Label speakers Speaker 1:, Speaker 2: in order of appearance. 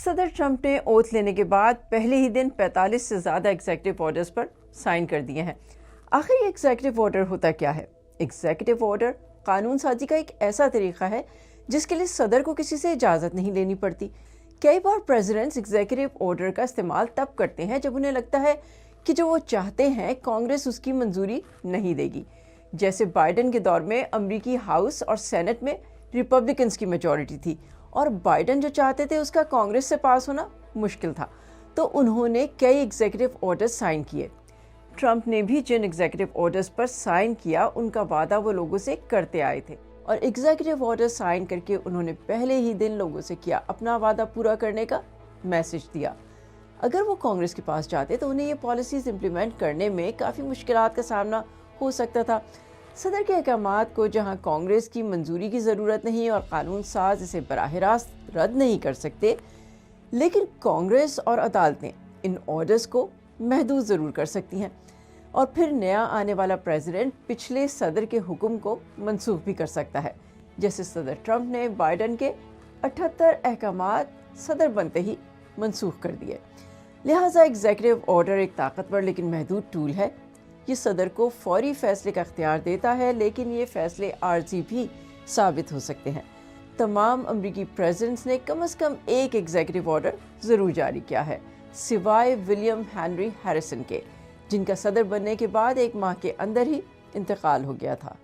Speaker 1: صدر ٹرمپ نے اوتھ لینے کے بعد پہلے ہی دن 45 سے زیادہ ایگزیکٹو آرڈرز پر سائن کر دیے ہیں۔ آخر یہ ایگزیکٹو آرڈر ہوتا کیا ہے؟ ایگزیکٹو آرڈر قانون سازی کا ایک ایسا طریقہ ہے جس کے لیے صدر کو کسی سے اجازت نہیں لینی پڑتی۔ کئی بار پریزیڈنٹس ایگزیکٹو آرڈر کا استعمال تب کرتے ہیں جب انہیں لگتا ہے کہ جو وہ چاہتے ہیں کانگریس اس کی منظوری نہیں دے گی، جیسے بائیڈن کے دور میں امریکی ہاؤس اور سینٹ میں ریپبلکنز کی میجورٹی تھی اور بائیڈن جو چاہتے تھے اس کا کانگریس سے پاس ہونا مشکل تھا، تو انہوں نے کئی ایگزیکٹو آرڈرز سائن کیے۔ ٹرمپ نے بھی جن ایگزیکٹو آرڈرز پر سائن کیا ان کا وعدہ وہ لوگوں سے کرتے آئے تھے، اور ایگزیکٹو آرڈر سائن کر کے انہوں نے پہلے ہی دن لوگوں سے کیا اپنا وعدہ پورا کرنے کا میسج دیا۔ اگر وہ کانگریس کے پاس جاتے تو انہیں یہ پالیسیز امپلیمنٹ کرنے میں کافی مشکلات کا سامنا ہو سکتا تھا۔ صدر کے احکامات کو جہاں کانگریس کی منظوری کی ضرورت نہیں اور قانون ساز اسے براہ راست رد نہیں کر سکتے، لیکن کانگریس اور عدالتیں ان آرڈرز کو محدود ضرور کر سکتی ہیں، اور پھر نیا آنے والا پریزیڈنٹ پچھلے صدر کے حکم کو منسوخ بھی کر سکتا ہے، جیسے صدر ٹرمپ نے بائیڈن کے 78 احکامات صدر بنتے ہی منسوخ کر دیے۔ لہٰذا ایگزیکٹو آرڈر ایک طاقتور لیکن محدود ٹول ہے۔ یہ صدر کو فوری فیصلے کا اختیار دیتا ہے، لیکن یہ فیصلے عارضی بھی ثابت ہو سکتے ہیں۔ تمام امریکی پریزیڈنٹس نے کم از کم ایک ایگزیکٹو آرڈر ضرور جاری کیا ہے، سوائے ولیم ہینری ہیریسن کے، جن کا صدر بننے کے بعد 1 ماہ کے اندر ہی انتقال ہو گیا تھا۔